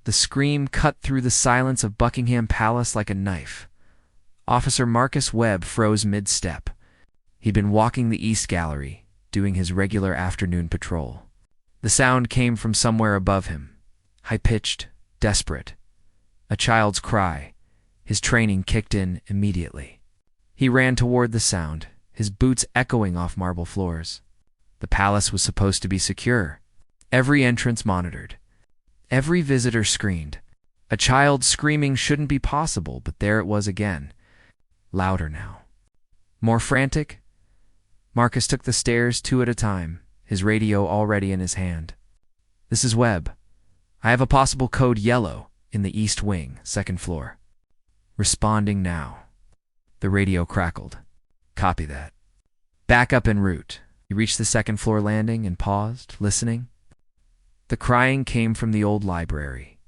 The scream cut through the silence of Buckingham Palace like a knife. Officer Marcus Webb froze mid-step. He'd been walking the East Gallery, doing his regular afternoon patrol. The sound came from somewhere above him, high-pitched, desperate. A child's cry. His training kicked in immediately. He ran toward the sound, his boots echoing off marble floors. The palace was supposed to be secure. Every entrance monitored. Every visitor screened. A child screaming shouldn't be possible, but there it was again. Louder now. More frantic? Marcus took the stairs 2 at a time, his radio already in his hand. "This is Webb. I have a possible code yellow in the East Wing, 2nd floor. Responding now." The radio crackled. "Copy that. Back up en route." He reached the 2nd floor landing and paused, listening. The crying came from the old library,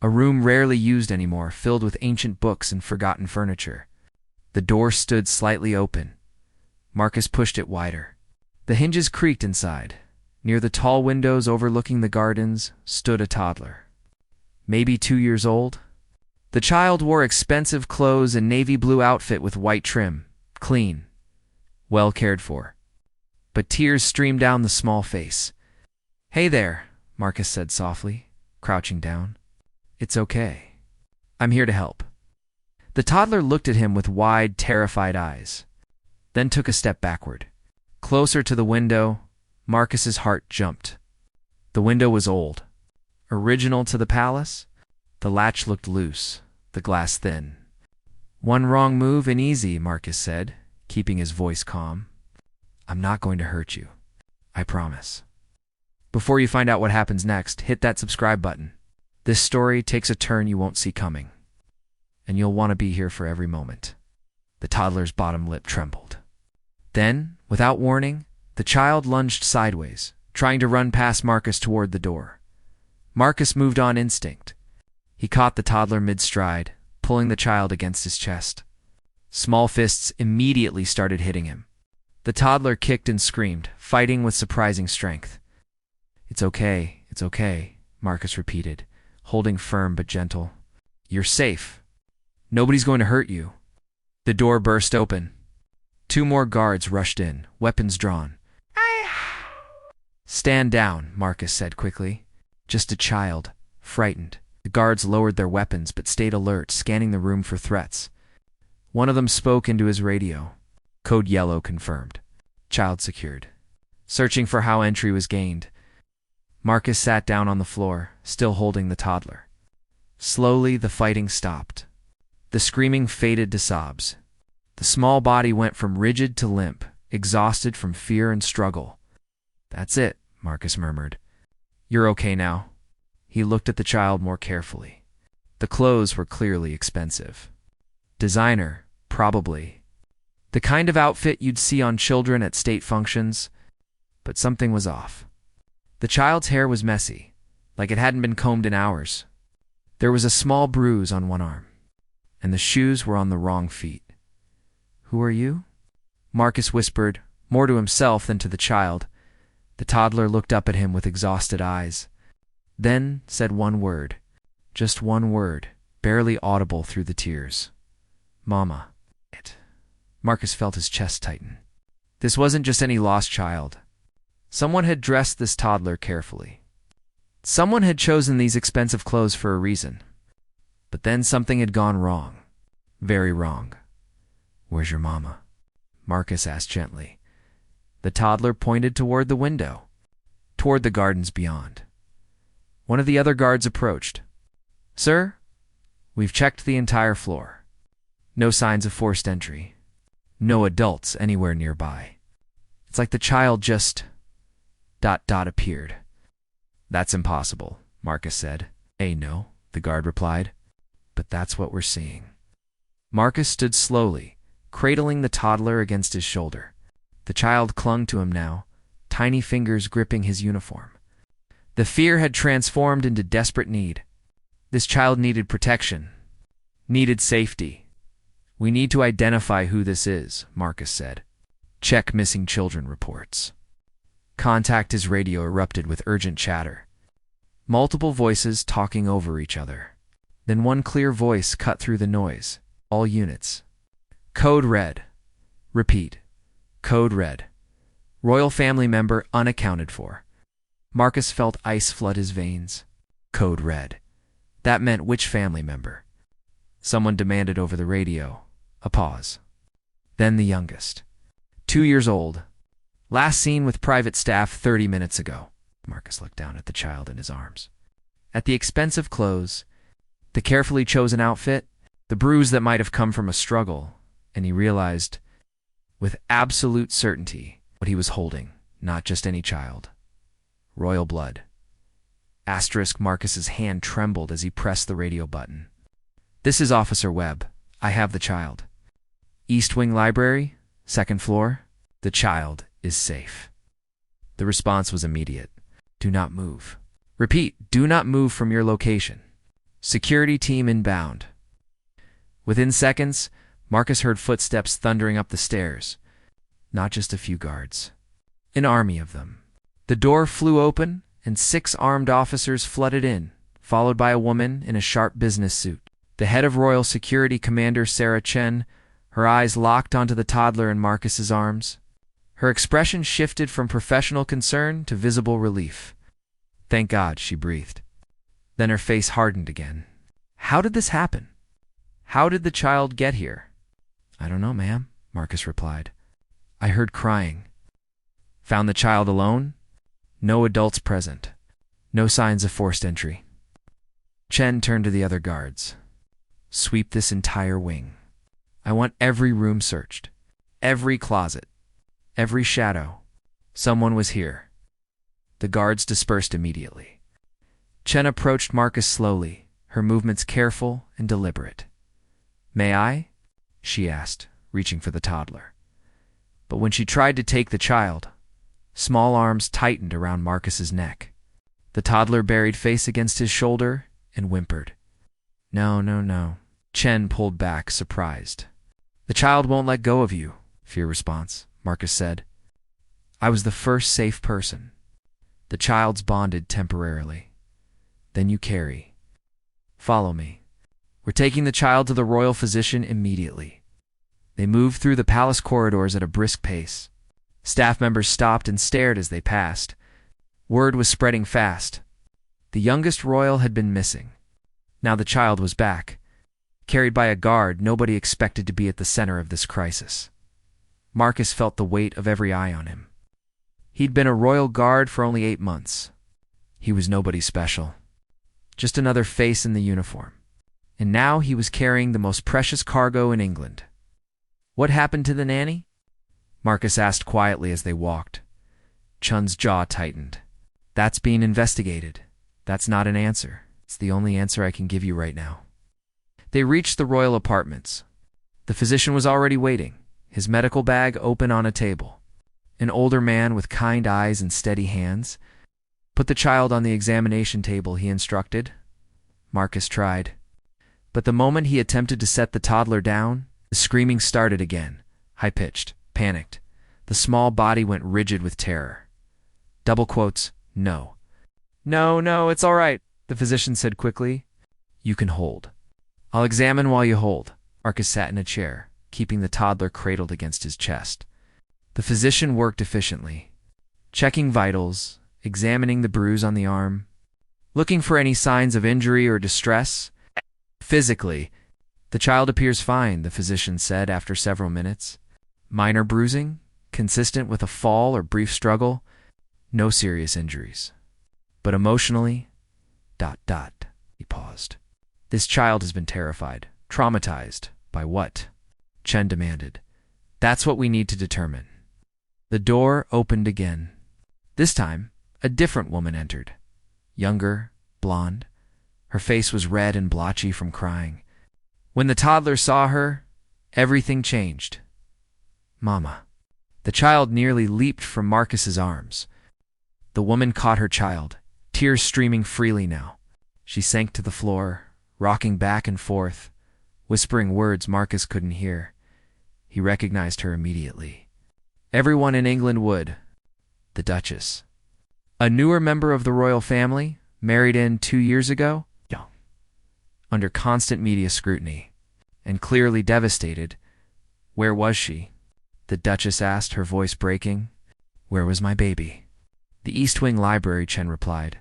a room rarely used anymore, filled with ancient books and forgotten furniture. The door stood slightly open. Marcus pushed it wider. The hinges creaked inside. Near the tall windows overlooking the gardens stood a toddler. Maybe 2 years old. The child wore expensive clothes and navy blue outfit with white trim, clean, well cared for. But tears streamed down the small face. "Hey there," Marcus said softly, crouching down. "It's okay. I'm here to help." The toddler looked at him with wide, terrified eyes, then took a step backward. Closer to the window, Marcus's heart jumped. The window was old. Original to the palace? The latch looked loose, the glass thin. "One wrong move and easy," Marcus said, keeping his voice calm. "I'm not going to hurt you. I promise." Before you find out what happens next, hit that subscribe button. This story takes a turn you won't see coming, and you'll want to be here for every moment. The toddler's bottom lip trembled. Then, without warning, the child lunged sideways, trying to run past Marcus toward the door. Marcus moved on instinct. He caught the toddler mid-stride, pulling the child against his chest. Small fists immediately started hitting him. The toddler kicked and screamed, fighting with surprising strength. It's okay," Marcus repeated, holding firm but gentle. "You're safe. Nobody's going to hurt you." The door burst open. 2 more guards rushed in, weapons drawn. "Stand down," Marcus said quickly. "Just a child, frightened." The guards lowered their weapons but stayed alert, scanning the room for threats. One of them spoke into his radio. "Code yellow confirmed. Child secured." Searching for how entry was gained, Marcus sat down on the floor, still holding the toddler. Slowly, the fighting stopped. The screaming faded to sobs. The small body went from rigid to limp, exhausted from fear and struggle. "That's it," Marcus murmured. "You're okay now." He looked at the child more carefully. The clothes were clearly expensive. Designer, probably. The kind of outfit you'd see on children at state functions. But something was off. The child's hair was messy, like it hadn't been combed in hours. There was a small bruise on one arm, and the shoes were on the wrong feet. "Who are you?" Marcus whispered, more to himself than to the child. The toddler looked up at him with exhausted eyes, then said one word, just one word, barely audible through the tears. "Mama." Marcus felt his chest tighten. This wasn't just any lost child. Someone had dressed this toddler carefully. Someone had chosen these expensive clothes for a reason. But then something had gone wrong. Very wrong. "Where's your mama?" Marcus asked gently. The toddler pointed toward the window, toward the gardens beyond. One of the other guards approached. "Sir, we've checked the entire floor. No signs of forced entry. No adults anywhere nearby. It's like the child just... appeared." "That's impossible," Marcus said. "No," the guard replied. "But that's what we're seeing." Marcus stood slowly, cradling the toddler against his shoulder. The child clung to him now, tiny fingers gripping his uniform. The fear had transformed into desperate need. This child needed protection, needed safety. "We need to identify who this is," Marcus said. "Check missing children reports." Contact his radio erupted with urgent chatter. multiple voices talking over each other. Then one clear voice cut through the noise. All units. Code red. Repeat. Code red. Royal family member unaccounted for. Marcus felt ice flood his veins. Code red. That meant which family member? Someone demanded over the radio. A pause. Then the youngest. 2 years old. Last seen with private staff 30 minutes ago. Marcus looked down at the child in his arms. At the expensive clothes, the carefully chosen outfit, the bruise that might have come from a struggle, and he realized with absolute certainty what he was holding, not just any child. Royal blood. Asterisk Marcus's hand trembled as he pressed the radio button. This is Officer Webb. I have the child. East Wing Library, 2nd floor. The child is safe. The response was immediate. Do not move. Repeat, do not move from your location. Security team inbound. Within seconds, Marcus heard footsteps thundering up the stairs. Not just a few guards. An army of them. The door flew open, and 6 armed officers flooded in, followed by a woman in a sharp business suit. The head of Royal Security, Commander Sarah Chen, her eyes locked onto the toddler in Marcus's arms. Her expression shifted from professional concern to visible relief. Thank God, she breathed. Then her face hardened again. How did this happen? How did the child get here? I don't know, ma'am, Marcus replied. I heard crying. Found the child alone? No adults present. No signs of forced entry. Chen turned to the other guards. Sweep this entire wing. I want every room searched. Every closet. Every shadow. Someone was here. The guards dispersed immediately. Chen approached Marcus slowly, her movements careful and deliberate. May I? She asked, reaching for the toddler. But when she tried to take the child, small arms tightened around Marcus's neck. The toddler buried face against his shoulder and whimpered. No, no, no. Chen pulled back, surprised. The child won't let go of you, fear response, Marcus said. I was the first safe person. The child's bonded temporarily. Then you carry. Follow me. We're taking the child to the royal physician immediately. They moved through the palace corridors at a brisk pace. Staff members stopped and stared as they passed. Word was spreading fast. The youngest royal had been missing. Now the child was back. Carried by a guard, nobody expected to be at the center of this crisis. Marcus felt the weight of every eye on him. He'd been a royal guard for only 8 months. He was nobody special. Just another face in the uniform. And now he was carrying the most precious cargo in England. What happened to the nanny? Marcus asked quietly as they walked. Chun's jaw tightened. That's being investigated. That's not an answer. It's the only answer I can give you right now. They reached the royal apartments. The physician was already waiting, his medical bag open on a table. An older man with kind eyes and steady hands. Put the child on the examination table, he instructed. Marcus tried. But the moment he attempted to set the toddler down, the screaming started again, high-pitched, panicked. The small body went rigid with terror. Double quotes, no. No, no, it's all right, the physician said quickly. You can hold. I'll examine while you hold. Marcus sat in a chair, keeping the toddler cradled against his chest. The physician worked efficiently, checking vitals, examining the bruise on the arm, looking for any signs of injury or distress. Physically, the child appears fine, the physician said after several minutes. Minor bruising, consistent with a fall or brief struggle, no serious injuries. But emotionally, ... He paused. This child has been terrified, traumatized. By what? Chen demanded. That's what we need to determine. The door opened again. This time, a different woman entered. Younger, blonde. Her face was red and blotchy from crying. When the toddler saw her, everything changed. Mama. The child nearly leaped from Marcus's arms. The woman caught her child, tears streaming freely now. She sank to the floor, rocking back and forth, whispering words Marcus couldn't hear. He recognized her immediately. Everyone in England would. The Duchess. A newer member of the royal family, Married in 2 years ago? Yeah. Under constant media scrutiny. And clearly devastated. Where was she? The Duchess asked, her voice breaking. Where was my baby? The East Wing Library, Chen replied.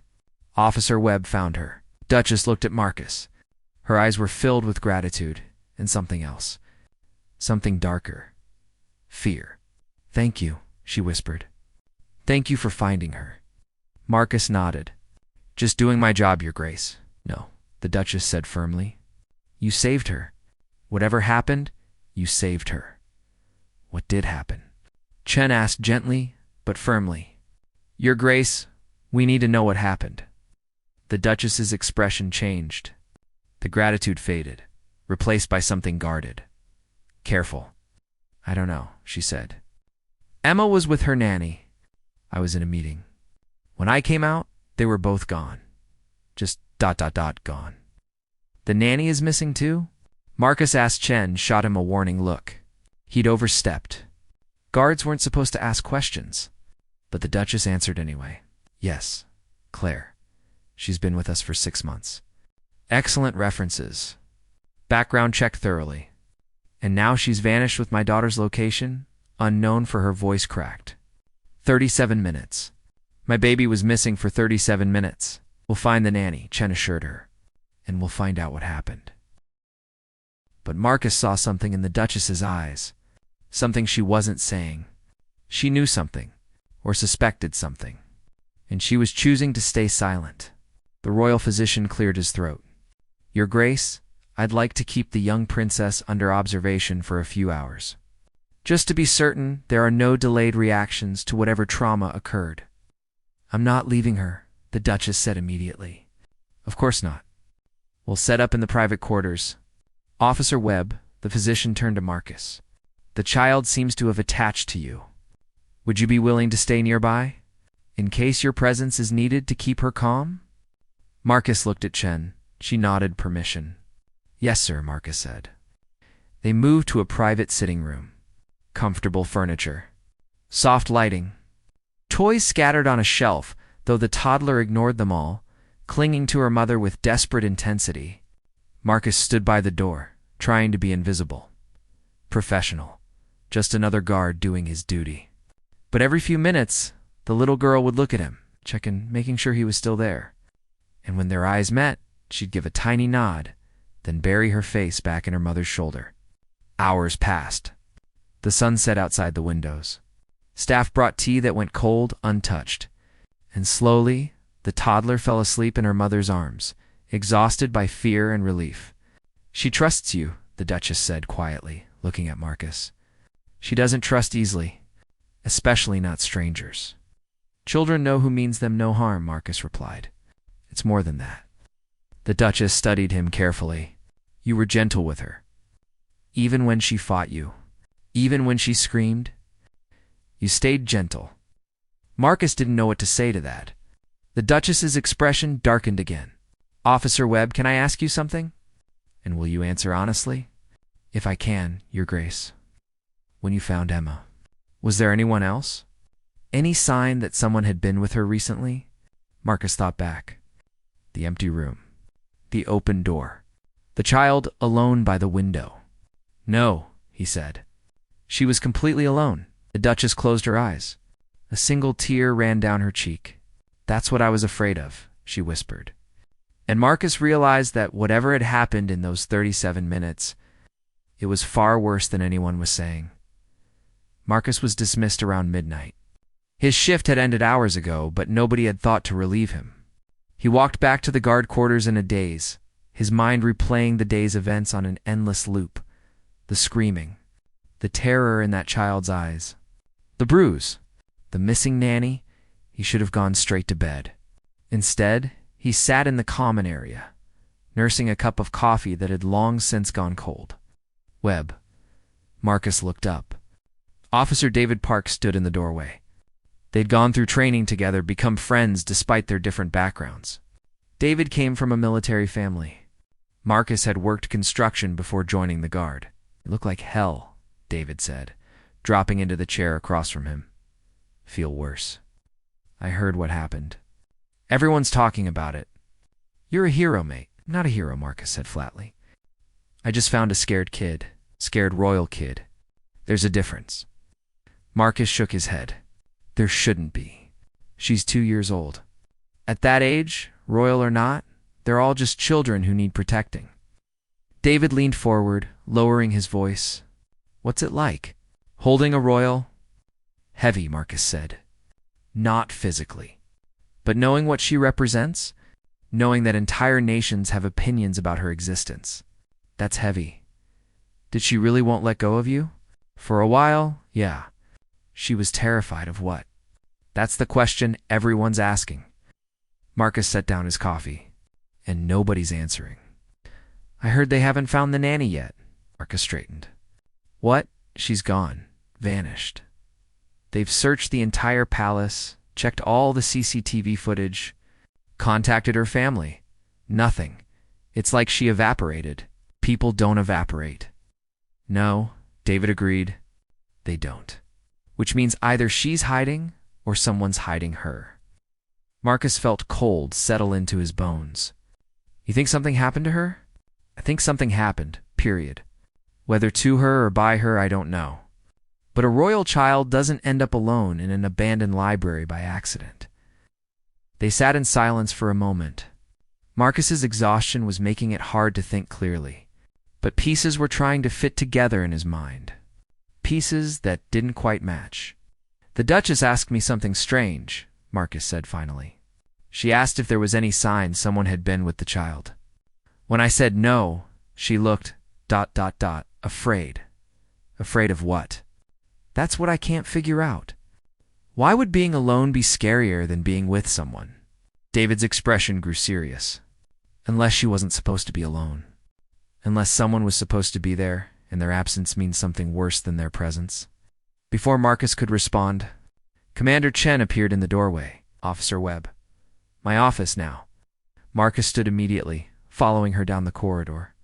Officer Webb found her. Duchess looked at Marcus. Her eyes were filled with gratitude and something else. Something darker. Fear. Thank you, she whispered. Thank you for finding her. Marcus nodded. Just doing my job, Your Grace. No, the Duchess said firmly. You saved her. Whatever happened, you saved her. What did happen? Chen asked gently, but firmly. Your Grace, we need to know what happened. The Duchess's expression changed. The gratitude faded, replaced by something guarded. Careful. I don't know, she said. Emma was with her nanny. I was in a meeting. When I came out, they were both gone. Just ... gone. The nanny is missing too? Marcus asked. Chen shot him a warning look. He'd overstepped. Guards weren't supposed to ask questions. But the Duchess answered anyway. Yes, Claire. She's been with us for 6 months. Excellent references. Background checked thoroughly. And now she's vanished with my daughter's location, unknown. For her voice cracked. 37 minutes. My baby was missing for 37 minutes. We'll find the nanny, Chen assured her. And we'll find out what happened. But Marcus saw something in the Duchess's eyes. Something she wasn't saying. She knew something, or suspected something. And she was choosing to stay silent. The royal physician cleared his throat. Your Grace, I'd like to keep the young princess under observation for a few hours. Just to be certain there are no delayed reactions to whatever trauma occurred. I'm not leaving her, the Duchess said immediately. Of course not. We'll set up in the private quarters. Officer Webb, the physician, turned to Marcus. The child seems to have attached to you. Would you be willing to stay nearby, in case your presence is needed to keep her calm? Marcus looked at Chen. She nodded permission. Yes, sir, Marcus said. They moved to a private sitting room. Comfortable furniture. Soft lighting. Toys scattered on a shelf, though the toddler ignored them all, clinging to her mother with desperate intensity. Marcus stood by the door, trying to be invisible. Professional. Just another guard doing his duty. But every few minutes, the little girl would look at him, making sure he was still there. And when their eyes met, she'd give a tiny nod, then bury her face back in her mother's shoulder. Hours passed. The sun set outside the windows. Staff brought tea that went cold, untouched. And slowly, the toddler fell asleep in her mother's arms, exhausted by fear and relief. She trusts you, the Duchess said quietly, looking at Marcus. She doesn't trust easily, especially not strangers. Children know who means them no harm, Marcus replied. It's more than that. The Duchess studied him carefully. You were gentle with her. Even when she fought you. Even when she screamed. You stayed gentle. Marcus didn't know what to say to that. The Duchess's expression darkened again. Officer Webb, can I ask you something? And will you answer honestly? If I can, Your Grace. When you found Emma, was there anyone else? Any sign that someone had been with her recently? Marcus thought back. The empty room. The open door. The child alone by the window. No, he said. She was completely alone. The Duchess closed her eyes. A single tear ran down her cheek. That's what I was afraid of, she whispered. And Marcus realized that whatever had happened in those 37 minutes, it was far worse than anyone was saying. Marcus was dismissed around midnight. His shift had ended hours ago, but nobody had thought to relieve him. He walked back to the guard quarters in a daze, his mind replaying the day's events on an endless loop. The screaming, the terror in that child's eyes, the bruise, the missing nanny. He should have gone straight to bed. Instead, he sat in the common area, nursing a cup of coffee that had long since gone cold. Webb. Marcus looked up. Officer David Park stood in the doorway. They'd gone through training together, become friends despite their different backgrounds. David came from a military family. Marcus had worked construction before joining the guard. It looked like hell, David said, dropping into the chair across from him. Feel worse. I heard what happened. Everyone's talking about it. You're a hero, mate. Not a hero, Marcus said flatly. I just found a scared kid. Scared royal kid. There's a difference. Marcus shook his head. There shouldn't be. She's 2 years old. At that age, royal or not, they're all just children who need protecting. David leaned forward, lowering his voice. What's it like? Holding a royal? Heavy, Marcus said. Not physically. But knowing what she represents, knowing that entire nations have opinions about her existence, that's heavy. Did she really won't let go of you? For a while, yeah. She was terrified of what? That's the question everyone's asking. Marcus set down his coffee, and nobody's answering. I heard they haven't found the nanny yet. Marcus straightened. What? She's gone. Vanished. They've searched the entire palace, checked all the CCTV footage, contacted her family. Nothing. It's like she evaporated. People don't evaporate. No, David agreed. They don't. Which means either she's hiding or someone's hiding her. Marcus felt cold settle into his bones. You think something happened to her? I think something happened, period. Whether to her or by her, I don't know. But a royal child doesn't end up alone in an abandoned library by accident. They sat in silence for a moment. Marcus's exhaustion was making it hard to think clearly, but pieces were trying to fit together in his mind. Pieces that didn't quite match. The Duchess asked me something strange, Marcus said finally. She asked if there was any sign someone had been with the child. When I said no, she looked ... afraid. Afraid of what? That's what I can't figure out. Why would being alone be scarier than being with someone? David's expression grew serious. Unless she wasn't supposed to be alone. Unless someone was supposed to be there, and their absence means something worse than their presence. Before Marcus could respond, Commander Chen appeared in the doorway. Officer Webb. My office now. Marcus stood immediately, following her down the corridor.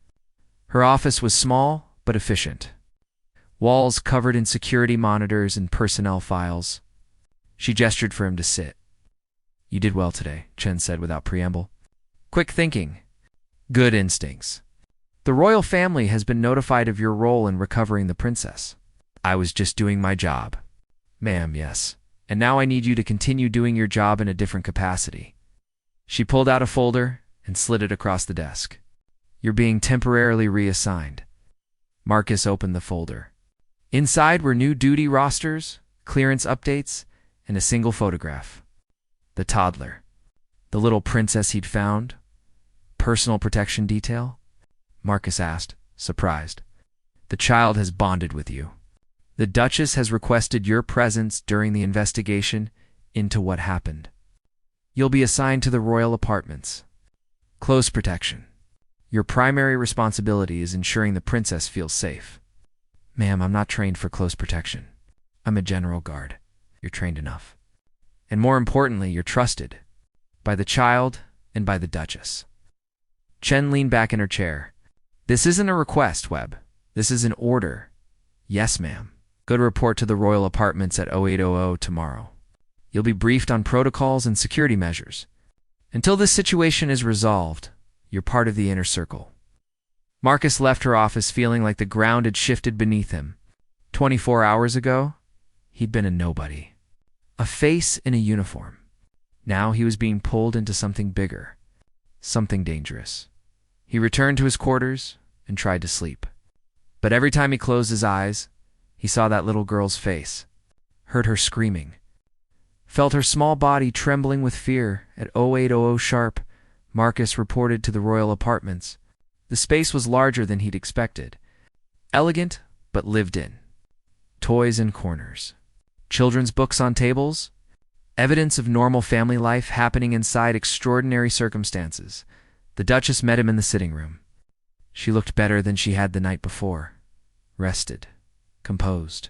Her office was small, but efficient. Walls covered in security monitors and personnel files. She gestured for him to sit. You did well today, Chen said without preamble. Quick thinking. Good instincts. The royal family has been notified of your role in recovering the princess. I was just doing my job. Ma'am, yes. And now I need you to continue doing your job in a different capacity. She pulled out a folder and slid it across the desk. You're being temporarily reassigned. Marcus opened the folder. Inside were new duty rosters, clearance updates, and a single photograph. The toddler. The little princess he'd found. Personal protection detail? Marcus asked, surprised. The child has bonded with you. The Duchess has requested your presence during the investigation into what happened. You'll be assigned to the royal apartments. Close protection. Your primary responsibility is ensuring the princess feels safe. Ma'am, I'm not trained for close protection. I'm a general guard. You're trained enough. And more importantly, you're trusted. By the child and by the Duchess. Chen leaned back in her chair. This isn't a request, Webb. This is an order. Yes, ma'am. Go to report to the royal apartments at 0800 tomorrow. You'll be briefed on protocols and security measures. Until this situation is resolved, you're part of the inner circle. Marcus left her office feeling like the ground had shifted beneath him. 24 hours ago, he'd been a nobody. A face in a uniform. Now he was being pulled into something bigger. Something dangerous. He returned to his quarters and tried to sleep. But every time he closed his eyes, he saw that little girl's face, heard her screaming, felt her small body trembling with fear. At 0800 sharp, Marcus reported to the royal apartments. The space was larger than he'd expected. Elegant, but lived in. Toys in corners. Children's books on tables. Evidence of normal family life happening inside extraordinary circumstances. The Duchess met him in the sitting room. She looked better than she had the night before. Rested. Composed.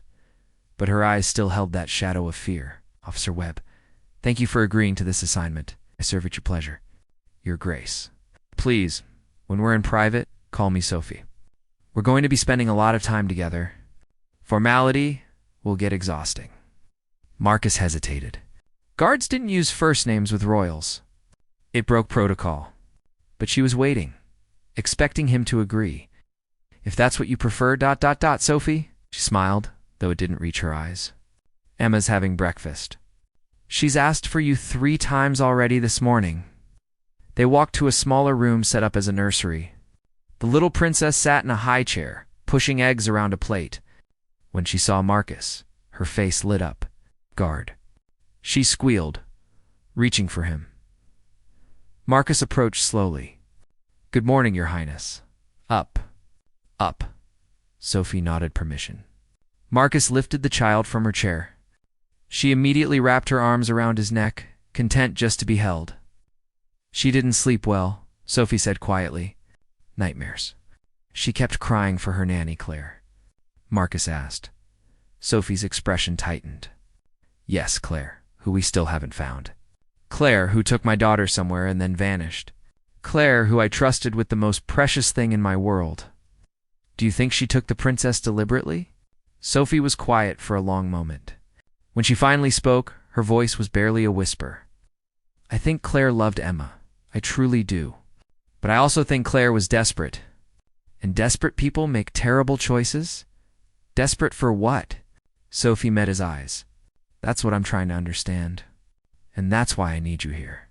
But her eyes still held that shadow of fear. Officer Webb, thank you for agreeing to this assignment. I serve at your pleasure. Your Grace. Please, when we're in private, call me Sophie. We're going to be spending a lot of time together. Formality will get exhausting. Marcus hesitated. Guards didn't use first names with royals. It broke protocol. But she was waiting, expecting him to agree. If that's what you prefer, Sophie, she smiled, though it didn't reach her eyes. Emma's having breakfast. She's asked for you 3 times already this morning. They walked to a smaller room set up as a nursery. The little princess sat in a high chair, pushing eggs around a plate. When she saw Marcus, her face lit up. Guard. She squealed, reaching for him. Marcus approached slowly. Good morning, Your Highness. Up. Up. Sophie nodded permission. Marcus lifted the child from her chair. She immediately wrapped her arms around his neck, content just to be held. She didn't sleep well, Sophie said quietly. Nightmares. She kept crying for her nanny, Claire. Marcus asked. Sophie's expression tightened. Yes, Claire, who we still haven't found. Claire, who took my daughter somewhere and then vanished. Claire, who I trusted with the most precious thing in my world. Do you think she took the princess deliberately? Sophie was quiet for a long moment. When she finally spoke, her voice was barely a whisper. I think Claire loved Emma. I truly do. But I also think Claire was desperate. And desperate people make terrible choices? Desperate for what? Sophie met his eyes. That's what I'm trying to understand. And that's why I need you here.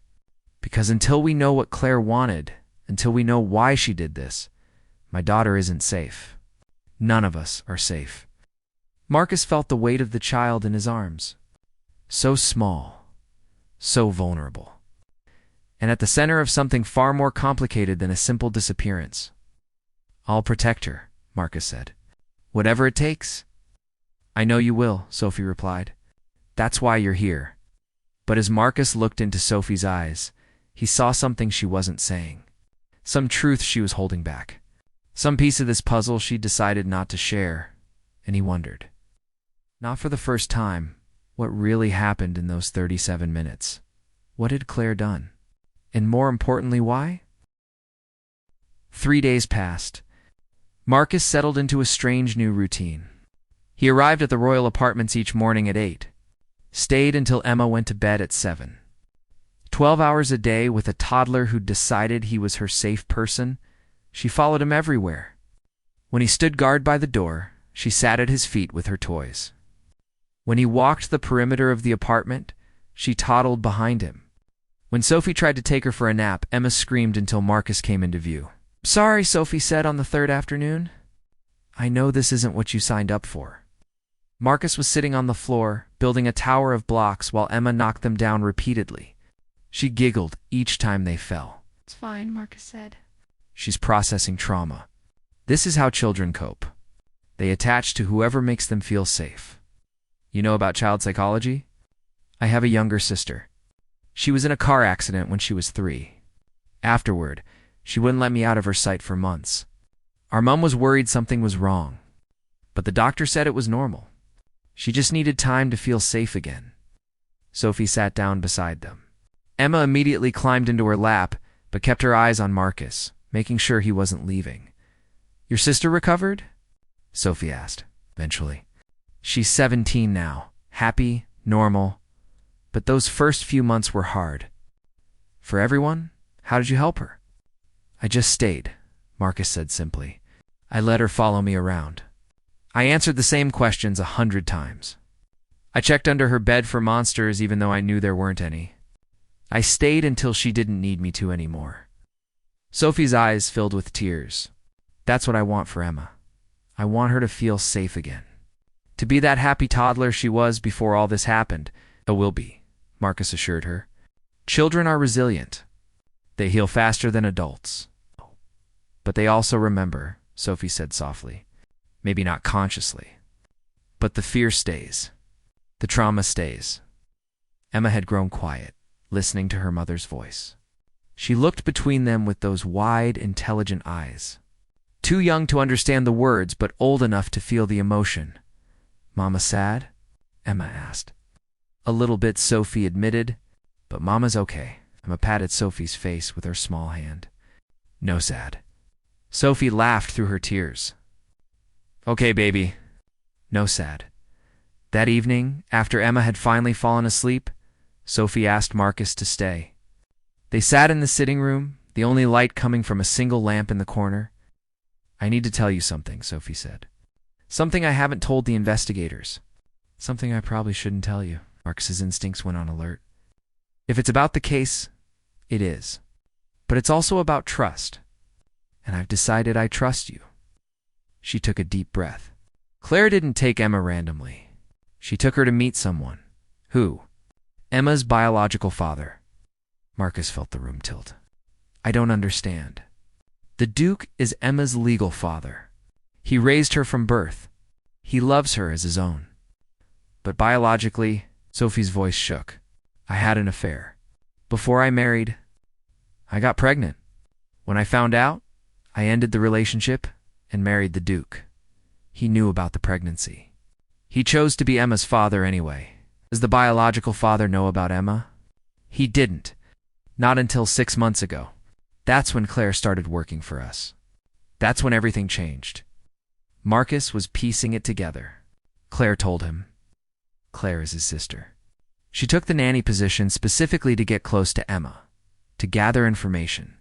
Because until we know what Claire wanted, until we know why she did this, my daughter isn't safe. None of us are safe. Marcus felt the weight of the child in his arms. So small, so vulnerable. And at the center of something far more complicated than a simple disappearance. I'll protect her, Marcus said. Whatever it takes. I know you will, Sophie replied. That's why you're here. But as Marcus looked into Sophie's eyes, he saw something she wasn't saying. Some truth she was holding back. Some piece of this puzzle she decided not to share, and he wondered. Not for the first time, what really happened in those 37 minutes. What had Claire done? And more importantly, why? 3 days passed. Marcus settled into a strange new routine. He arrived at the royal apartments each morning at 8. Stayed until Emma went to bed at 7. 12 hours a day with a toddler who decided he was her safe person. She followed him everywhere. When he stood guard by the door, she sat at his feet with her toys. When he walked the perimeter of the apartment, she toddled behind him. When Sophie tried to take her for a nap, Emma screamed until Marcus came into view. Sorry, Sophie said on the 3rd afternoon. I know this isn't what you signed up for. Marcus was sitting on the floor, building a tower of blocks while Emma knocked them down repeatedly. She giggled each time they fell. It's fine, Marcus said. She's processing trauma. This is how children cope. They attach to whoever makes them feel safe. You know about child psychology? I have a younger sister. She was in a car accident when she was 3. Afterward, she wouldn't let me out of her sight for months. Our mom was worried something was wrong, but the doctor said it was normal. She just needed time to feel safe again. Sophie sat down beside them. Emma immediately climbed into her lap, but kept her eyes on Marcus, making sure he wasn't leaving. Your sister recovered? Sophie asked, eventually. She's 17 now, happy, normal, but those first few months were hard. For everyone, how did you help her? I just stayed, Marcus said simply. I let her follow me around. I answered the same questions 100 times. I checked under her bed for monsters even though I knew there weren't any. I stayed until she didn't need me to anymore. Sophie's eyes filled with tears. That's what I want for Emma. I want her to feel safe again. To be that happy toddler she was before all this happened. It will be, Marcus assured her. Children are resilient. They heal faster than adults. But they also remember, Sophie said softly. Maybe not consciously. But the fear stays. The trauma stays. Emma had grown quiet, listening to her mother's voice. She looked between them with those wide, intelligent eyes. Too young to understand the words, but old enough to feel the emotion. Mama sad? Emma asked. A little bit, Sophie admitted, but Mama's okay. Emma patted Sophie's face with her small hand. No sad. Sophie laughed through her tears. Okay, baby. No sad. That evening, after Emma had finally fallen asleep, Sophie asked Marcus to stay. They sat in the sitting room, the only light coming from a single lamp in the corner. "I need to tell you something," Sophie said. "Something I haven't told the investigators. Something I probably shouldn't tell you." Marcus's instincts went on alert. "If it's about the case, it is. But it's also about trust. And I've decided I trust you." She took a deep breath. Claire didn't take Emma randomly. She took her to meet someone. Who? Emma's biological father. Marcus felt the room tilt. "I don't understand." "The Duke is Emma's legal father. He raised her from birth. He loves her as his own. But biologically," Sophie's voice shook, "I had an affair. Before I married, I got pregnant. When I found out, I ended the relationship and married the Duke. He knew about the pregnancy. He chose to be Emma's father anyway. Does the biological father know about Emma? He didn't. Not until 6 months ago. That's when Claire started working for us. That's when everything changed." Marcus was piecing it together. Claire told him. Claire is his sister. She took the nanny position specifically to get close to Emma, to gather information,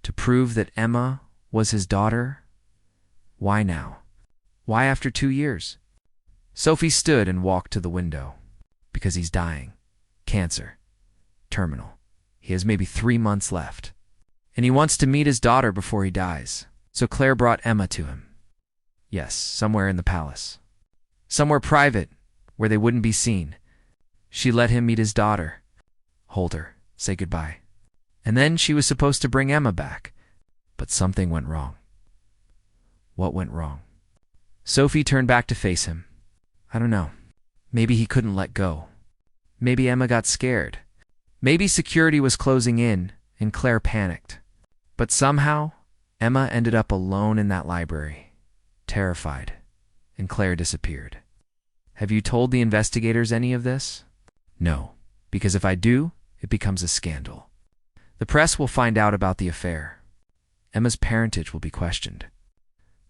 to prove that Emma was his daughter. Why now? Why after 2 years? Sophie stood and walked to the window. Because he's dying. Cancer. Terminal. He has maybe 3 months left. And he wants to meet his daughter before he dies. So Claire brought Emma to him. Yes, somewhere in the palace. Somewhere private, where they wouldn't be seen. She let him meet his daughter, hold her, say goodbye. And then she was supposed to bring Emma back. But something went wrong. What went wrong? Sophie turned back to face him. I don't know. Maybe he couldn't let go. Maybe Emma got scared. Maybe security was closing in, and Claire panicked. But somehow, Emma ended up alone in that library, terrified, and Claire disappeared. Have you told the investigators any of this? No, because if I do, it becomes a scandal. The press will find out about the affair. Emma's parentage will be questioned.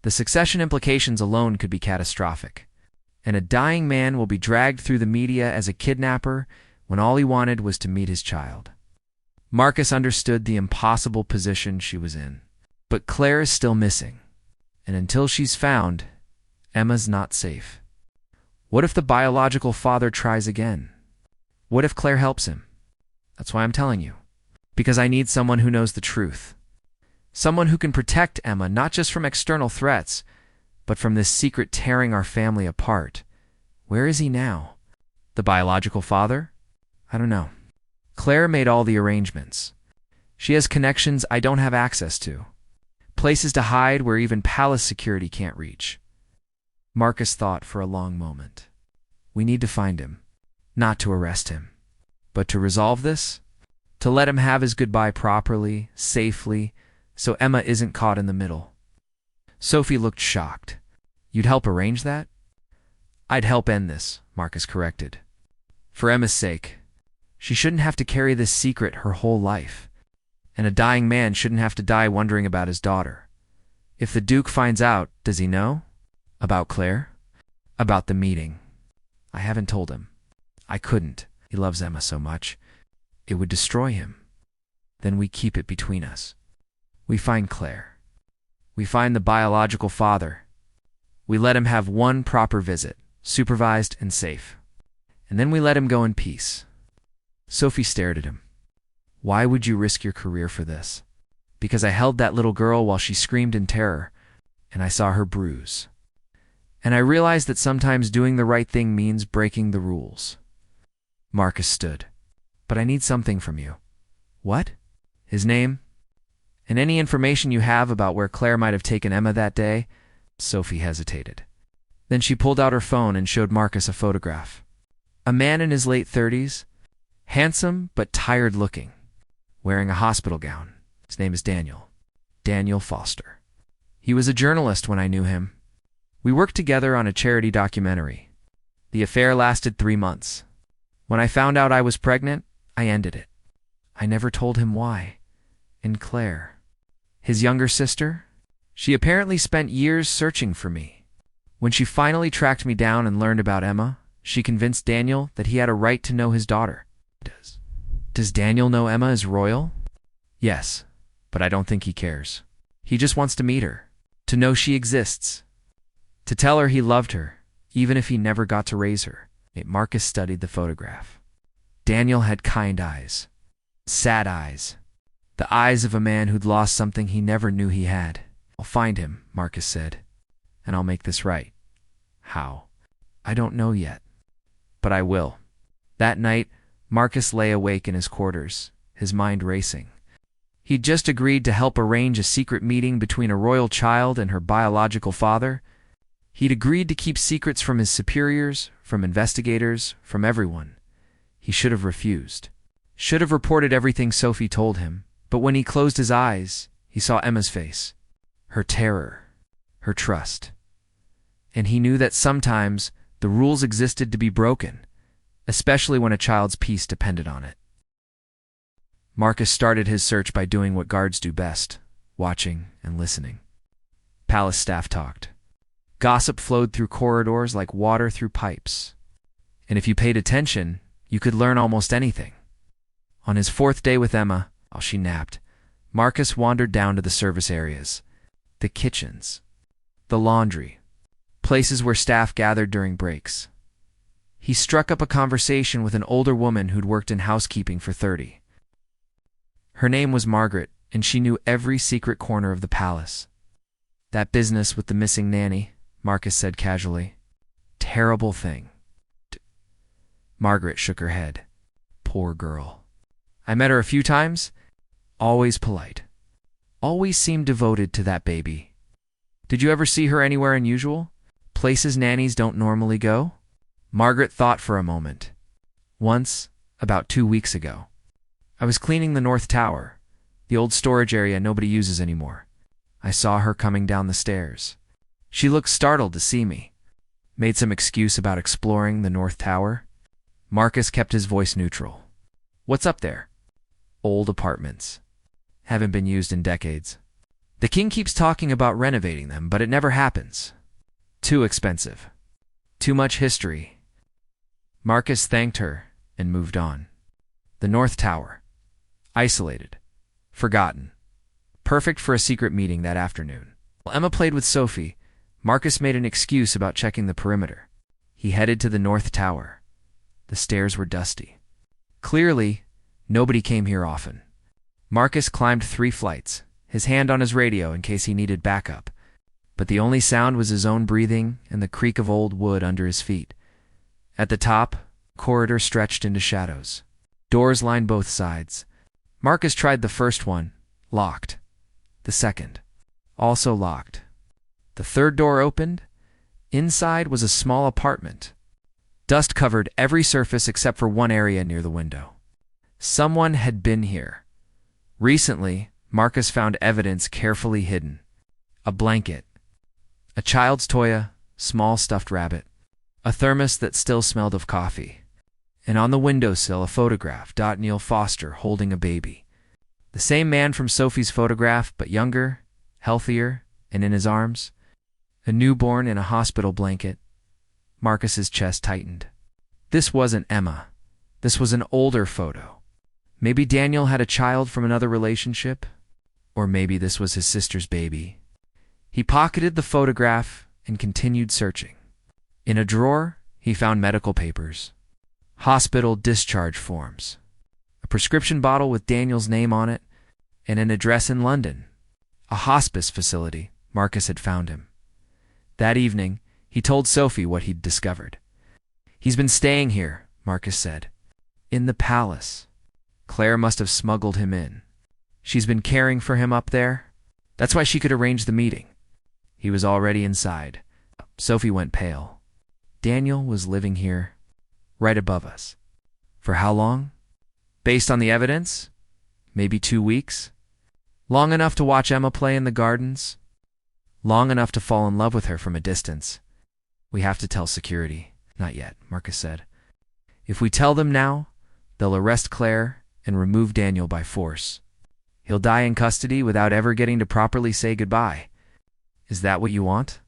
The succession implications alone could be catastrophic. And a dying man will be dragged through the media as a kidnapper when all he wanted was to meet his child. Marcus understood the impossible position she was in. But Claire is still missing. And until she's found, Emma's not safe. What if the biological father tries again? What if Claire helps him? That's why I'm telling you. Because I need someone who knows the truth. Someone who can protect Emma not just from external threats, but from this secret tearing our family apart. Where is he now? The biological father? I don't know. Claire made all the arrangements. She has connections I don't have access to. Places to hide where even palace security can't reach. Marcus thought for a long moment. We need to find him. Not to arrest him. But to resolve this? To let him have his goodbye properly, safely, so Emma isn't caught in the middle. Sophie looked shocked. You'd help arrange that? I'd help end this, Marcus corrected. For Emma's sake. She shouldn't have to carry this secret her whole life. And a dying man shouldn't have to die wondering about his daughter. If the Duke finds out, does he know? About Claire? About the meeting. I haven't told him. I couldn't. He loves Emma so much. It would destroy him. Then we keep it between us. We find Claire. We find the biological father. We let him have one proper visit, supervised and safe. And then we let him go in peace. Sophie stared at him. Why would you risk your career for this? Because I held that little girl while she screamed in terror, and I saw her bruise. And I realized that sometimes doing the right thing means breaking the rules. Marcus stood. But I need something from you. What? His name? And any information you have about where Claire might have taken Emma that day? Sophie hesitated. Then she pulled out her phone and showed Marcus a photograph. A man in his late 30s, handsome but tired looking, wearing a hospital gown. His name is Daniel. Daniel Foster. He was a journalist when I knew him. We worked together on a charity documentary. The affair lasted 3 months. When I found out I was pregnant, I ended it. I never told him why. And Claire, his younger sister, she apparently spent years searching for me. When she finally tracked me down and learned about Emma, she convinced Daniel that he had a right to know his daughter. Does Daniel know Emma is royal? Yes, but I don't think he cares. He just wants to meet her, to know she exists, to tell her he loved her, even if he never got to raise her. Marcus studied the photograph. Daniel had kind eyes, sad eyes, the eyes of a man who'd lost something he never knew he had. I'll find him, Marcus said, and I'll make this right. How? I don't know yet, but I will. That night, Marcus lay awake in his quarters, his mind racing. He'd just agreed to help arrange a secret meeting between a royal child and her biological father. He'd agreed to keep secrets from his superiors, from investigators, from everyone. He should have refused. Should have reported everything Sophie told him, but when he closed his eyes, he saw Emma's face, her terror, her trust. And he knew that sometimes the rules existed to be broken, especially when a child's peace depended on it. Marcus started his search by doing what guards do best, watching and listening. Palace staff talked. Gossip flowed through corridors like water through pipes. And if you paid attention, you could learn almost anything. On his 4th day with Emma, while she napped, Marcus wandered down to the service areas, the kitchens, the laundry, places where staff gathered during breaks. He struck up a conversation with an older woman who'd worked in housekeeping for 30. Her name was Margaret, and she knew every secret corner of the palace. That business with the missing nanny, Marcus said casually. Terrible thing. Margaret shook her head. Poor girl. I met her a few times. Always polite. Always seemed devoted to that baby. Did you ever see her anywhere unusual? Places nannies don't normally go? Margaret thought for a moment. Once, about 2 weeks ago. I was cleaning the North Tower, the old storage area nobody uses anymore. I saw her coming down the stairs. She looked startled to see me. Made some excuse about exploring the North Tower. Marcus kept his voice neutral. What's up there? Old apartments. Haven't been used in decades. The king keeps talking about renovating them, but it never happens. Too expensive. Too much history. Marcus thanked her and moved on. The North Tower. Isolated. Forgotten. Perfect for a secret meeting that afternoon. While Emma played with Sophie, Marcus made an excuse about checking the perimeter. He headed to the North Tower. The stairs were dusty. Clearly, nobody came here often. Marcus climbed 3 flights, his hand on his radio in case he needed backup. But the only sound was his own breathing and the creak of old wood under his feet. At the top, the corridor stretched into shadows. Doors lined both sides. Marcus tried the first one, locked. The second, also locked. The 3rd door opened. Inside was a small apartment. Dust covered every surface except for one area near the window. Someone had been here. Recently, Marcus found evidence carefully hidden. A blanket. A child's toy, a small stuffed rabbit. A thermos that still smelled of coffee. And on the windowsill a photograph, Neil Foster holding a baby. The same man from Sophie's photograph, but younger, healthier, and in his arms. A newborn in a hospital blanket. Marcus's chest tightened. This wasn't Emma. This was an older photo. Maybe Daniel had a child from another relationship. Or maybe this was his sister's baby. He pocketed the photograph and continued searching. In a drawer, he found medical papers. Hospital discharge forms. A prescription bottle with Daniel's name on it, and an address in London. A hospice facility. Marcus had found him. That evening, he told Sophie what he'd discovered. He's been staying here, Marcus said. In the palace. Claire must have smuggled him in. She's been caring for him up there. That's why she could arrange the meeting. He was already inside. Sophie went pale. Daniel was living here, right above us. For how long? Based on the evidence? Maybe 2 weeks? Long enough to watch Emma play in the gardens? Long enough to fall in love with her from a distance. We have to tell security. Not yet, Marcus said. If we tell them now, they'll arrest Claire and remove Daniel by force. He'll die in custody without ever getting to properly say goodbye. Is that what you want?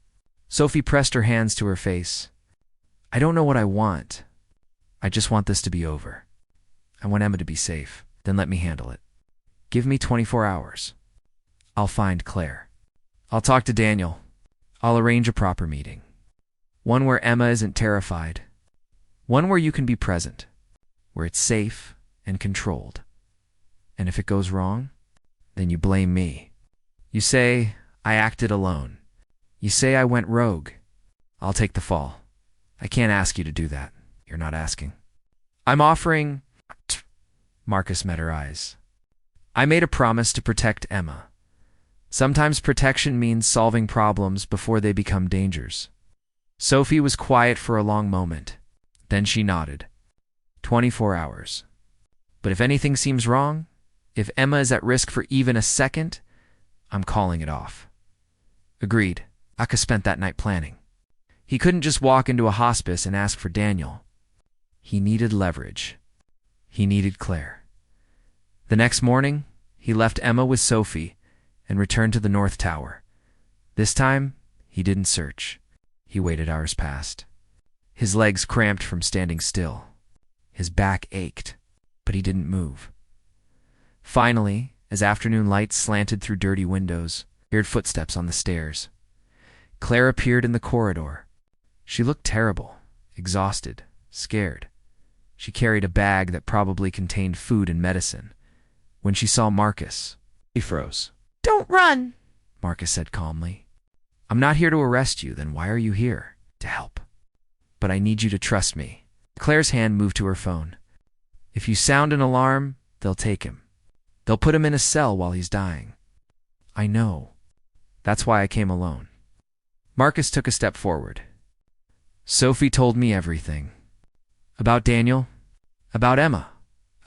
Sophie pressed her hands to her face. I don't know what I want. I just want this to be over. I want Emma to be safe. Then let me handle it. Give me 24 hours. I'll find Claire. I'll talk to Daniel. I'll arrange a proper meeting. One where Emma isn't terrified. One where you can be present. Where it's safe and controlled. And if it goes wrong, then you blame me. You say I acted alone. You say I went rogue. I'll take the fall. I can't ask you to do that. You're not asking. I'm offering... Marcus met her eyes. I made a promise to protect Emma. Sometimes protection means solving problems before they become dangers. Sophie was quiet for a long moment. Then she nodded. 24 hours. But if anything seems wrong, if Emma is at risk for even a second, I'm calling it off. Agreed. Aka spent that night planning. He couldn't just walk into a hospice and ask for Daniel. He needed leverage. He needed Claire. The next morning, he left Emma with Sophie and returned to the North Tower. This time, he didn't search. He waited hours past. His legs cramped from standing still. His back ached, but he didn't move. Finally, as afternoon lights slanted through dirty windows, he heard footsteps on the stairs. Claire appeared in the corridor. She looked terrible, exhausted, scared. She carried a bag that probably contained food and medicine. When she saw Marcus, she froze. Don't run, Marcus said calmly. I'm not here to arrest you, then why are you here? To help. But I need you to trust me. Claire's hand moved to her phone. If you sound an alarm, they'll take him. They'll put him in a cell while he's dying. I know. That's why I came alone. Marcus took a step forward. Sophie told me everything. About Daniel, about Emma,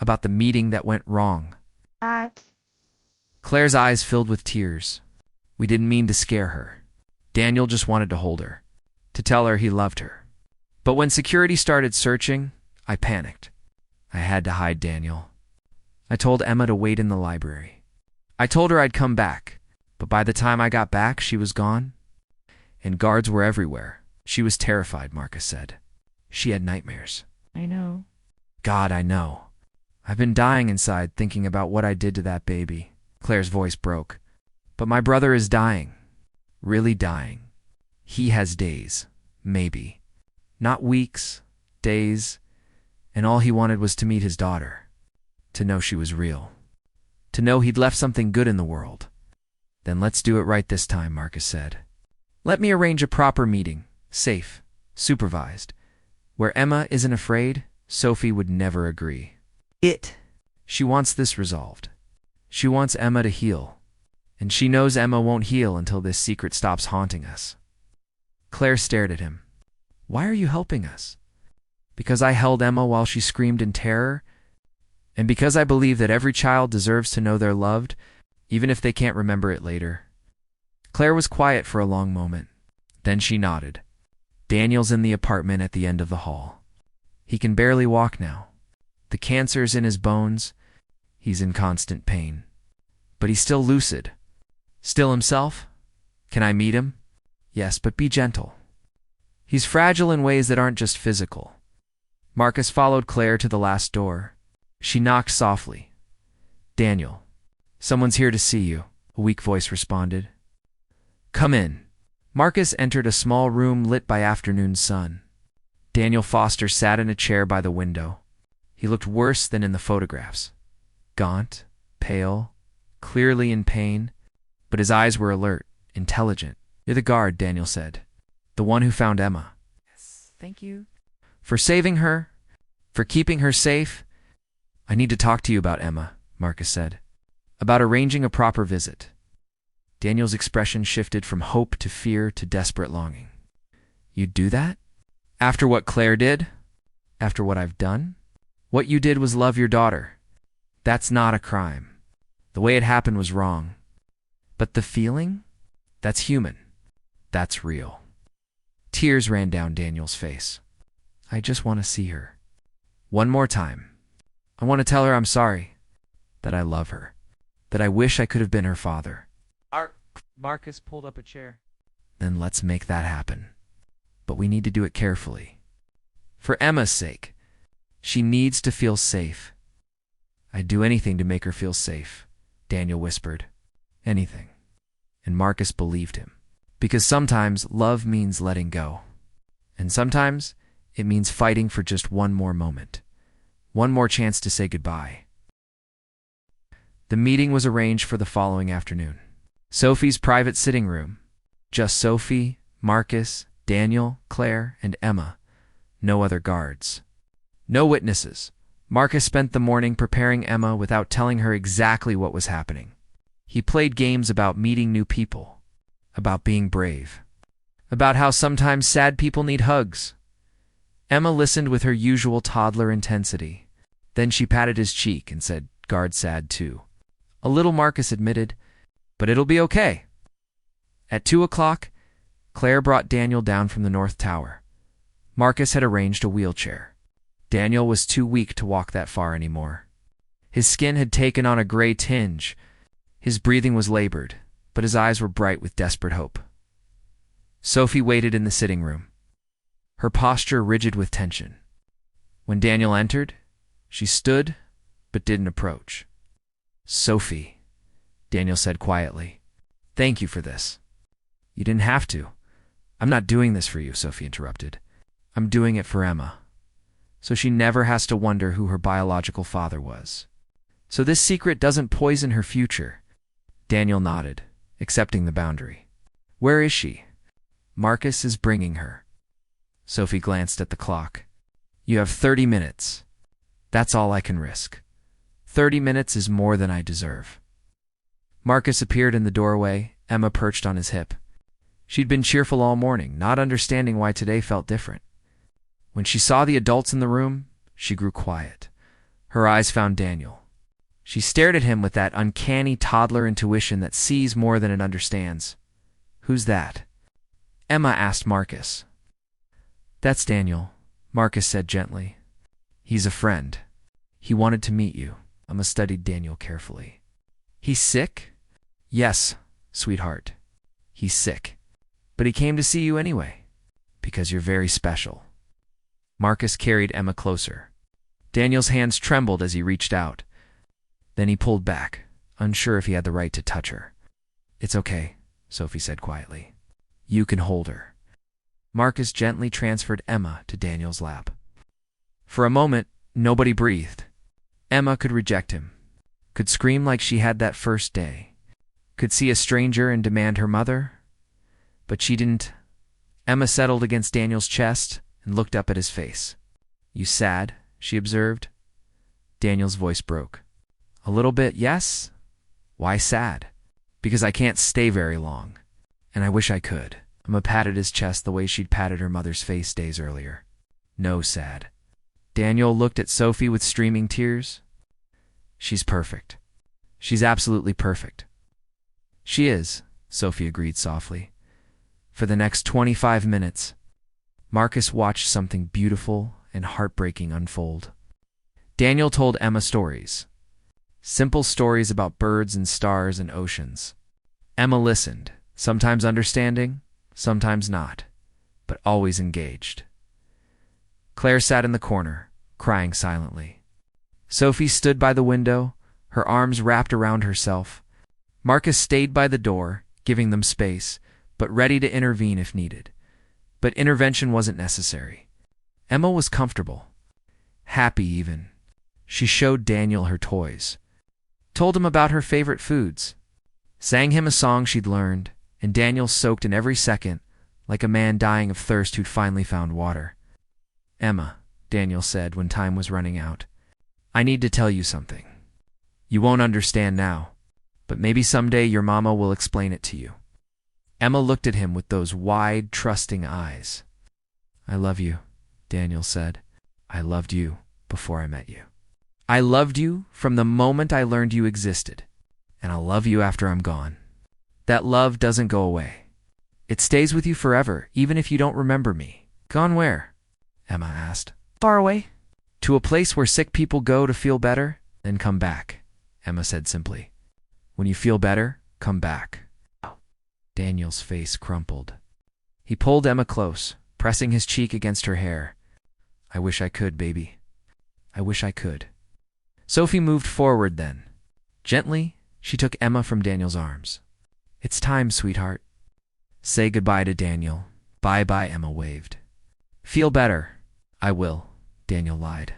about the meeting that went wrong. Claire's eyes filled with tears. We didn't mean to scare her. Daniel just wanted to hold her, to tell her he loved her. But when security started searching, I panicked. I had to hide Daniel. I told Emma to wait in the library. I told her I'd come back, but by the time I got back, she was gone. And guards were everywhere. She was terrified, Marcus said. She had nightmares. I know. God, I know. I've been dying inside thinking about what I did to that baby. Claire's voice broke. But my brother is dying. Really dying. He has days. Maybe. Not weeks. Days. And all he wanted was to meet his daughter. To know she was real. To know he'd left something good in the world. Then let's do it right this time, Marcus said. Let me arrange a proper meeting. Safe. Supervised. Where Emma isn't afraid, Sophie would never agree. She wants this resolved. She wants Emma to heal. And she knows Emma won't heal until this secret stops haunting us. Claire stared at him. Why are you helping us? Because I held Emma while she screamed in terror? And because I believe that every child deserves to know they're loved, even if they can't remember it later. Claire was quiet for a long moment. Then she nodded. Daniel's in the apartment at the end of the hall. He can barely walk now. The cancer's in his bones. He's in constant pain. But he's still lucid. Still himself? Can I meet him? Yes, but be gentle. He's fragile in ways that aren't just physical. Marcus followed Claire to the last door. She knocked softly. Daniel, someone's here to see you, a weak voice responded. Come in. Marcus entered a small room lit by afternoon sun. Daniel Foster sat in a chair by the window. He looked worse than in the photographs. Gaunt, pale, clearly in pain, but his eyes were alert, intelligent. You're the guard, Daniel said. The one who found Emma. Yes, thank you. For saving her, for keeping her safe. I need to talk to you about Emma, Marcus said. About arranging a proper visit. Daniel's expression shifted from hope to fear to desperate longing. You'd do that? After what Claire did? After what I've done? What you did was love your daughter. That's not a crime. The way it happened was wrong. But the feeling? That's human. That's real. Tears ran down Daniel's face. I just want to see her. One more time. I want to tell her I'm sorry. That I love her. That I wish I could have been her father. Marcus pulled up a chair. Then let's make that happen. But we need to do it carefully. For Emma's sake. She needs to feel safe. I'd do anything to make her feel safe. Daniel whispered. Anything. And Marcus believed him. Because sometimes love means letting go. And sometimes it means fighting for just one more moment. One more chance to say goodbye. The meeting was arranged for the following afternoon. Sophie's private sitting room. Just Sophie, Marcus, Daniel, Claire, and Emma. No other guards. No witnesses. Marcus spent the morning preparing Emma without telling her exactly what was happening. He played games about meeting new people, about being brave, about how sometimes sad people need hugs. Emma listened with her usual toddler intensity. Then she patted his cheek and said, "Guard sad too." A little, Marcus admitted, "But it'll be okay." At 2 o'clock, Claire brought Daniel down from the North Tower. Marcus had arranged a wheelchair. Daniel was too weak to walk that far anymore. His skin had taken on a gray tinge. His breathing was labored, but his eyes were bright with desperate hope. Sophie waited in the sitting room, her posture rigid with tension. When Daniel entered, she stood, but didn't approach. "Sophie," Daniel said quietly, "thank you for this." "You didn't have to." "I'm not doing this for you," Sophie interrupted. "I'm doing it for Emma, so she never has to wonder who her biological father was. So this secret doesn't poison her future." Daniel nodded, accepting the boundary. "Where is she?" "Marcus is bringing her." Sophie glanced at the clock. "You have 30 minutes. That's all I can risk. 30 minutes is more than I deserve." Marcus appeared in the doorway, Emma perched on his hip. She'd been cheerful all morning, not understanding why today felt different. When she saw the adults in the room, she grew quiet. Her eyes found Daniel. She stared at him with that uncanny toddler intuition that sees more than it understands. "Who's that?" Emma asked Marcus. "That's Daniel," Marcus said gently. "He's a friend. He wanted to meet you." Emma studied Daniel carefully. "He's sick?" "Yes, sweetheart. He's sick. But he came to see you anyway, because you're very special." Marcus carried Emma closer. Daniel's hands trembled as he reached out. Then he pulled back, unsure if he had the right to touch her. "It's okay," Sophie said quietly. "You can hold her." Marcus gently transferred Emma to Daniel's lap. For a moment, nobody breathed. Emma could reject him, could scream like she had that first day, could see a stranger and demand her mother. But she didn't. Emma settled against Daniel's chest and looked up at his face. "You sad?" she observed. Daniel's voice broke. "A little bit, yes." "Why sad?" "Because I can't stay very long, and I wish I could." Emma patted his chest the way she'd patted her mother's face days earlier. "No, sad." Daniel looked at Sophie with streaming tears. "She's perfect. She's absolutely perfect." "She is," Sophie agreed softly. For the next 25 minutes, Marcus watched something beautiful and heartbreaking unfold. Daniel told Emma stories. Simple stories about birds and stars and oceans. Emma listened, sometimes understanding, sometimes not, but always engaged. Claire sat in the corner, crying silently. Sophie stood by the window, her arms wrapped around herself. Marcus stayed by the door, giving them space, but ready to intervene if needed. But intervention wasn't necessary. Emma was comfortable, happy even. She showed Daniel her toys, told him about her favorite foods, sang him a song she'd learned, and Daniel soaked in every second, like a man dying of thirst who'd finally found water. "Emma," Daniel said when time was running out, "I need to tell you something. You won't understand now, but maybe someday your mama will explain it to you." Emma looked at him with those wide, trusting eyes. "I love you," Daniel said. "I loved you before I met you. I loved you from the moment I learned you existed, and I'll love you after I'm gone. That love doesn't go away. It stays with you forever, even if you don't remember me." "Gone where?" Emma asked. "Far away. To a place where sick people go to feel better, then come back," Emma said simply. "When you feel better, come back." Daniel's face crumpled. He pulled Emma close, pressing his cheek against her hair. "I wish I could, baby. I wish I could." Sophie moved forward then, gently She took Emma from Daniel's arms. "It's time, sweetheart." "Say goodbye to Daniel." "Bye-bye," Emma waved. "Feel better." "I will," Daniel lied.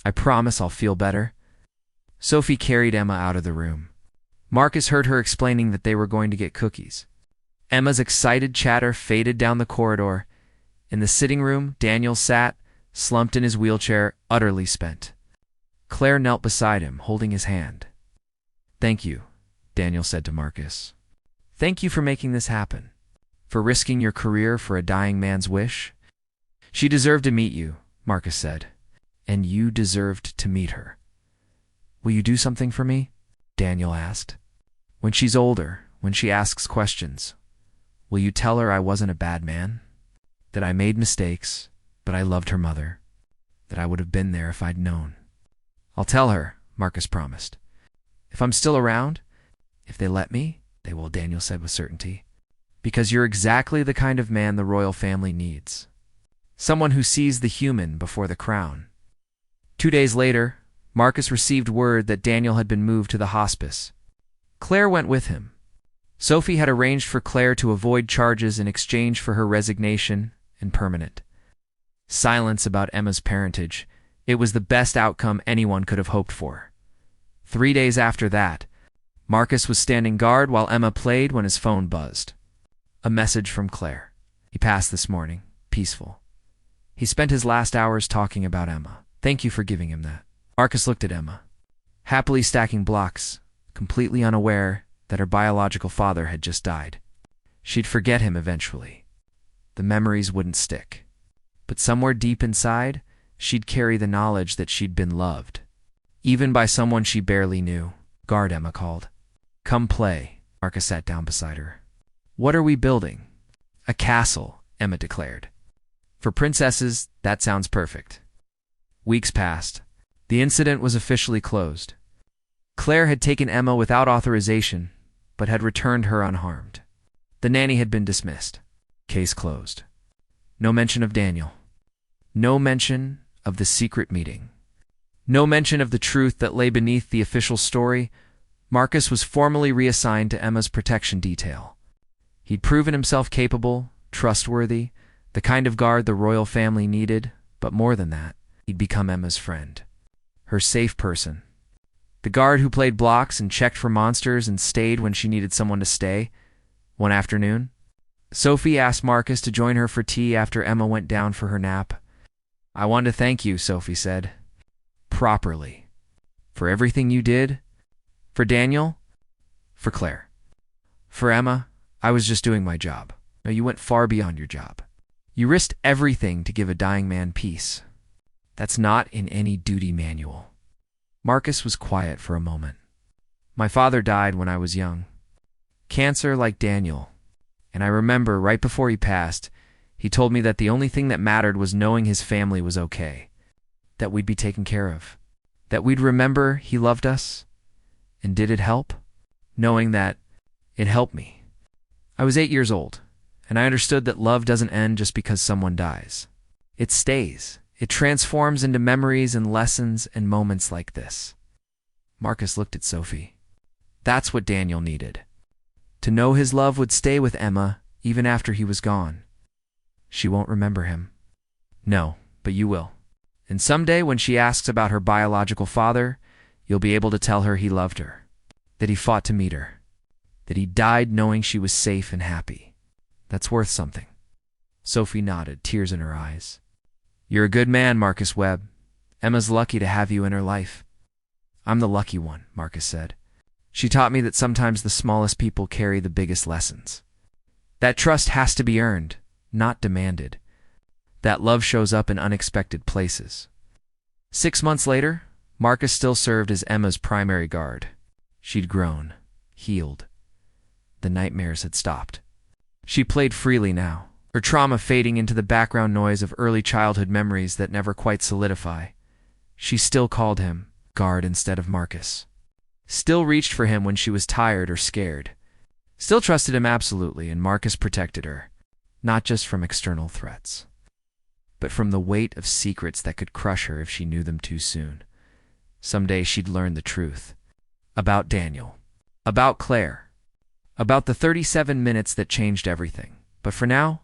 "I promise I'll feel better." Sophie carried Emma out of the room. Marcus heard her explaining that they were going to get cookies. Emma's excited chatter faded down the corridor. In the sitting room, Daniel sat, slumped in his wheelchair, utterly spent. Claire knelt beside him, holding his hand. "Thank you," Daniel said to Marcus. "Thank you for making this happen, for risking your career for a dying man's wish." "She deserved to meet you," Marcus said, "and you deserved to meet her." "Will you do something for me?" Daniel asked. "When she's older, when she asks questions, will you tell her I wasn't a bad man? That I made mistakes, but I loved her mother, that I would have been there if I'd known." "I'll tell her," Marcus promised. "If I'm still around, if they let me," "They will," Daniel said with certainty. "Because you're exactly the kind of man the royal family needs. Someone who sees the human before the crown." 2 days later, Marcus received word that Daniel had been moved to the hospice. Claire went with him. Sophie had arranged for Claire to avoid charges in exchange for her resignation and permanent silence about Emma's parentage. It was the best outcome anyone could have hoped for. 3 days after that, Marcus was standing guard while Emma played when his phone buzzed. A message from Claire. "He passed this morning, peaceful. He spent his last hours talking about Emma. Thank you for giving him that." Marcus looked at Emma, happily stacking blocks, completely unaware that her biological father had just died. She'd forget him eventually. The memories wouldn't stick. But somewhere deep inside, she'd carry the knowledge that she'd been loved, even by someone she barely knew. "Guard," Emma called. "Come play." Marcus sat down beside her. "What are we building?" "A castle," Emma declared. "For princesses, that sounds perfect." Weeks passed. The incident was officially closed. Claire had taken Emma without authorization, but had returned her unharmed. The nanny had been dismissed. Case closed. No mention of Daniel. No mention of the secret meeting. No mention of the truth that lay beneath the official story. Marcus was formally reassigned to Emma's protection detail. He'd proven himself capable, trustworthy, the kind of guard the royal family needed, but more than that, he'd become Emma's friend. Her safe person. The guard who played blocks and checked for monsters and stayed when she needed someone to stay. One afternoon, Sophie asked Marcus to join her for tea after Emma went down for her nap. "I want to thank you," Sophie said. "Properly. For everything you did. For Daniel. For Claire. For Emma, I was just doing my job." "No, you went far beyond your job. You risked everything to give a dying man peace. That's not in any duty manual." Marcus was quiet for a moment. "My father died when I was young. Cancer like Daniel. And I remember right before he passed, he told me that the only thing that mattered was knowing his family was okay. That we'd be taken care of. That we'd remember he loved us. And did it help? Knowing that, it helped me. I was 8 years old, and I understood that love doesn't end just because someone dies. It stays. It transforms into memories and lessons and moments like this." Marcus looked at Sophie. That's what Daniel needed. To know his love would stay with Emma even after he was gone. She won't remember him. No, but you will. And someday when she asks about her biological father, you'll be able to tell her he loved her, that he fought to meet her, that he died knowing she was safe and happy. That's worth something. Sophie nodded, tears in her eyes. "You're a good man, Marcus Webb. Emma's lucky to have you in her life." "I'm the lucky one," Marcus said. "She taught me that sometimes the smallest people carry the biggest lessons. That trust has to be earned, not demanded. That love shows up in unexpected places." 6 months later, Marcus still served as Emma's primary guard. She'd grown, healed. The nightmares had stopped. She played freely now, her trauma fading into the background noise of early childhood memories that never quite solidify. She still called him guard instead of Marcus. Still reached for him when she was tired or scared. Still trusted him absolutely, and Marcus protected her, not just from external threats, but from the weight of secrets that could crush her if she knew them too soon. Someday she'd learn the truth about Daniel. About Claire. About the 37 minutes that changed everything. But for now,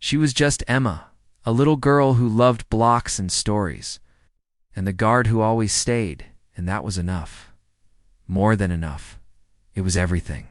she was just Emma, a little girl who loved blocks and stories, and the guard who always stayed, and that was enough. More than enough. It was everything.